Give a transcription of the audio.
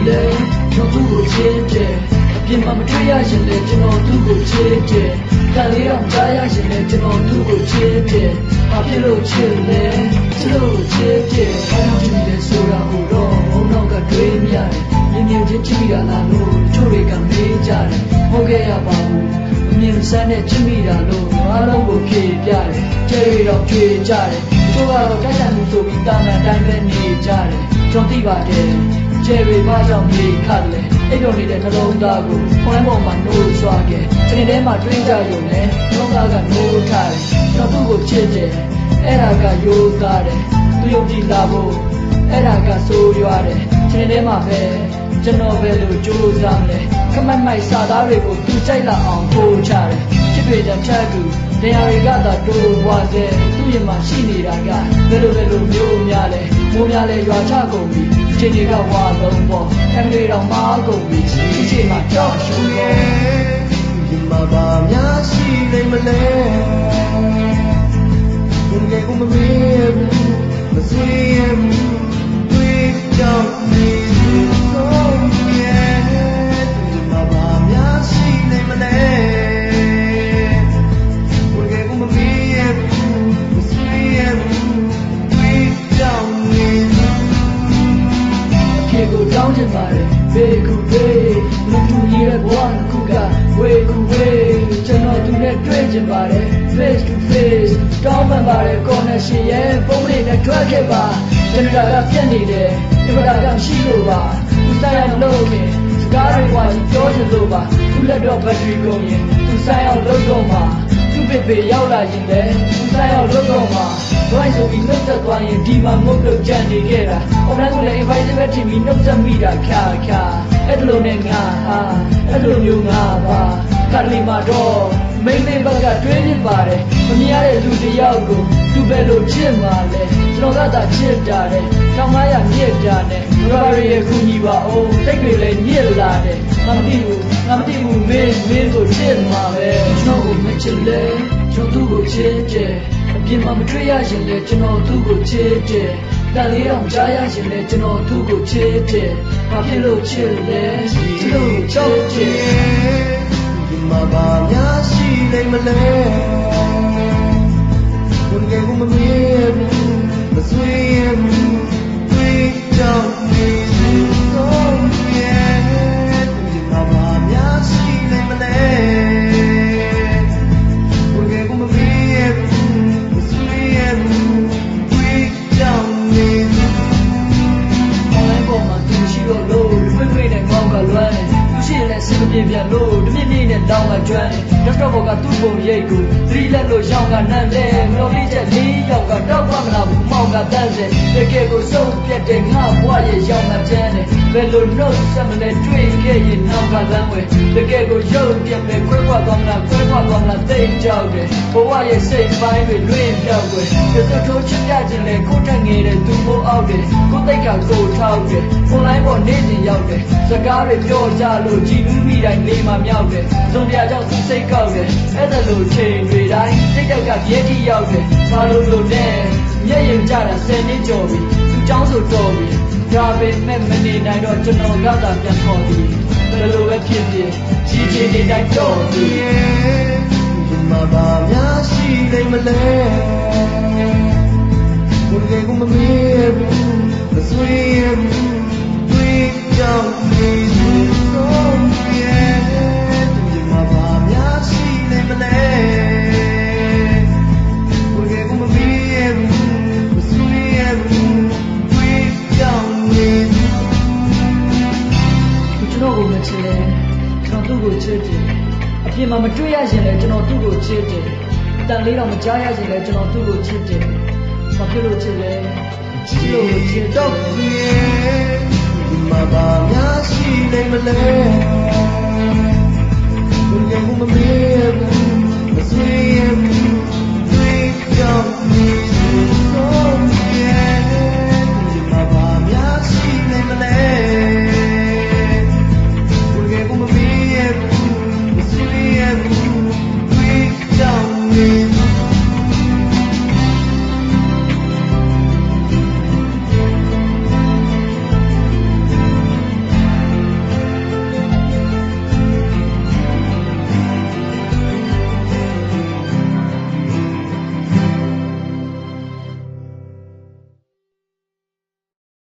leကျွန်တော်ကိုချစ်တယ်အပြင်မှာမတွေ့ရရင်လည်းကျွန်တော်သူ့ကိုချစ်တယ်ကလေးတော့ကြားရရင်လည်းကျွန်တော်သူ့ကိုချစ်တယ်ဘာဖြစ်လို့ချစ်လဲချစ်လို့ချစ်တယ်ဘာလို့ချစ်လဲဆိုတာကိုတော့ဘုံတော့ကတွေးမြရတယ်မြင်ချင်းချစ်မိတာလားလို့ချို့တွေကမေးကြတယ်ဟုတ်ကဲ့ရပါဘူးအမြင်စမ်းနဲ့ချစ်မိတာလို့အားလုံးကိုဖြေပြတယ်ကျဲရီတော့ကြွေကြတယ်ချို့ကတော့တိုက်ဆိုင်မှုဆိုပြီးတာမန်တိုင်းပဲနေကြတယ်ကျွန်တော်သိပါတယ်ကျဲရီဘာကြောင့်မြေခတ်လဲအဲ့လိုနေတဲ့နှလုံးသားကိုခွမ်းပေါ်မှာနှိုးဆွာခဲ့ခြေထဲမှာတွင်းကြရုံနဲ့နှလုံးသားကနှိုးထားတယ်ကျွန်တော်သူ့ကိုချစ်တယ်အဲ့ဒါကရိုးသားတယ်သူယုံကြည်လာဖို့အဲ့ဒါကဆိုးရွားတယ်ခြေထဲမှာပဲကျွန်တော်ပဲလို့ကြိုးစားလဲခမတ်မိုက်စာသားတွေကိုသူကြိုက်လာအောင်ပို့ချတယ်ချစ်တွေတတ်တူတရားတွေကသာတိုးပွားစေသူ့ရင်မှာရှိနေတာကဘယ်လိုမျိုးများလဲမိုးများလဲရွာချကုန်ပြီခြေတွေကဝါလုံးပေါ့ခံတွေတော့မားကုန်ပြီဒီချိန်မှာကြောက်ရှူရဲ့ဒီမှာပါများရှိနေမလဲဘယ်လိုမှမမေ့ဘူးမဆွေးရဘူးတွေ့ကြောက်နေဆုံးရဲ့ဒီမှာပါများရှိနေမလဲဘယ်လိုမှမမေ့ဘူးမဆွေးရဘူးတွေ့ကြောက်နေခေကိုတောင်းချင်ပါတယ်ဘေးကူဘေးလူတူကြီးရဲ့ဘဝတစ်ခုကဝေကူဝေးကျွန်တော်သူနဲ့တွေ့ချင်ပါတယ် face to face တောင်းပန်ပါတယ် connection ရဲ့ပုံလေးနဲ့ထွက်ခဲ့ပါကျွန်တော်ကပြတ်နေတယ်ဒီမှာကရှိလို့ပါသူဆိုင်အောင်လုပ်နေစကားတွေကပြောချင်လို့ပါသူလက်တော့ဘက်ထရီကုန်ရင်သူဆိုင်အောင်လုပ်တော့မှာသူ့ပေရောက်လာရင်လည်းသူဆိုင်အောင်လုပ်တော့မှာဘိုင်းဆိုပြီးနှုတ်ဆက်သွားရင်ဒီမှာငုတ်လို့ကြံနေခဲ့တာ online ကိုလည်း invite ပဲတင်ပြီးနှုတ်ဆက်မိတာခါအဲ့လိုနဲ့ငါဟာအဲ့လိုမျိုးငါပါကလေးမှာတော့မိမ့်လေးဘက်ကတွေးနေပါတယ်မမြင်ရတဲ့လူတယောက်ကိုသူပဲလို့ချစ်မှလဲကျွန်တော်ကသာချစ်တာတယ်1500မြစ်တာနဲ့ဘာရရဲ့ခုညီပါအောင်စိတ်တွေလည်းညစ်လာတယ်ငါမသိဘူးမင်းကိုချစ်မှာပဲကျွန်တော်ကိုမချစ်လဲကျွန်တော်သူ့ကိုချစ်တယ်အပြင်မှာမတွေ့ရရင်လည်းကျွန်တော်သူ့ကိုချစ်တယ်ကလေးတော့ကြားရရင်လည်းကျွန်တော်သူ့ကိုချစ်တယ်ဘာဖြစ်လို့ချစ်လဲချစ်လို့ချစ်တယ်ဒီမှာပါများရှိနေမလဲဘယ်လိုမှမမေ့ဘူးမဆွေးရဘူးတွေ့ကြောက်နေဆုံးရဲ့ဒီမှာပါများရှိနေမလဲဘယ်လိုမှမမေ့ဘူးမဆွေးရဘူးတွေ့ကြောက်နေonline ပေါ်မှာသူရှိတော့လို့ဖွင့်နဲ့ငေါကလွမ်းတယ်သူရှိရင်လည်းစင်ပြင်းလို့တပြင်းနဲ့တောင်းလာကျွမ်းတယ်တော့ဘောကသူ့ပုံရိတ်ကိုသတိလက်လို့ရောင်းကနန်းတယ်မလို့လေးချက်4ယောက်ကတောက်သွားမလားဘူးမောင်ကတန်းတယ်တကယ်ကိုစုံပြတ်တဲ့ငါဘွားရဲ့ရောင်းမှကျန်းတယ်ဘယ်လိုနှုတ်ဆက်မလဲတွေ့ခဲ့ရင်နောက်ကလမ်းဝဲတကယ်ကိုရုပ်ပြတ်ပဲခွဲခွာသွားမလားသိကြောက်တယ်ဘဝရဲ့စိတ်ပိုင်းတွေလွင့်ပြောက်ွယ်သူတို့ချစ်ပြခြင်းလေကိုတက်ငယ်တဲ့သူမိုးအောက်တယ်ကိုသိက်ကကိုထောက်တယ် online ပေါ်နေနေရောက်တယ်စကားတွေပြောကြလို့ကြည်နူးမိတိုင်းလေးမှမြောက်တယ်စုံပြကြောင့်သူစိတ်ကောက်တယ်အဲ့ဒါလိုချိန်တွေတိုင်းစိတ်ကပြည့်တိရောက်တယ်ဘာလို့လဲမျက်ရင်ကြတာ10နှစ်ကျော်ပြီသူเจ้าဆိုတော်ပြီဒါပေမဲ့မနေနိုင်တော့ကျွန်တော်ကသာပြန်ခေါ်သည်ဘယ်လိုပဲဖြစ်ဖြစ်ကြီးကြီးနေတိုင်းတော်သည်ဒီမှာပါများရှိနေမလဲဘယ်လိုမှမမေ့ဘူးမဆွေးရဘူးတွေ့ကြောက်နေဆုံးရဲ့ဒီမှာပါများရှိနေမလဲဘယ်လိုမှမမေ့ဘူးမဆွေးရဘူးတွေ့ကြောက်နေကျွန်တော်ကိုမချစ်လဲကျွန်တော်သူ့ကိုချစ်တယ်အပြင်မှာမတွေ့ရရင်လည်းကျွန်တော်သူ့ကိုချစ်တယ်အတန်လေးတော့မကြားရရင်လည်းကျွန်တော်သူ့ကိုချစ်တယ်ဘာဖြစ်လို့ချစ်လဲချစ်လို့ချစ်တော့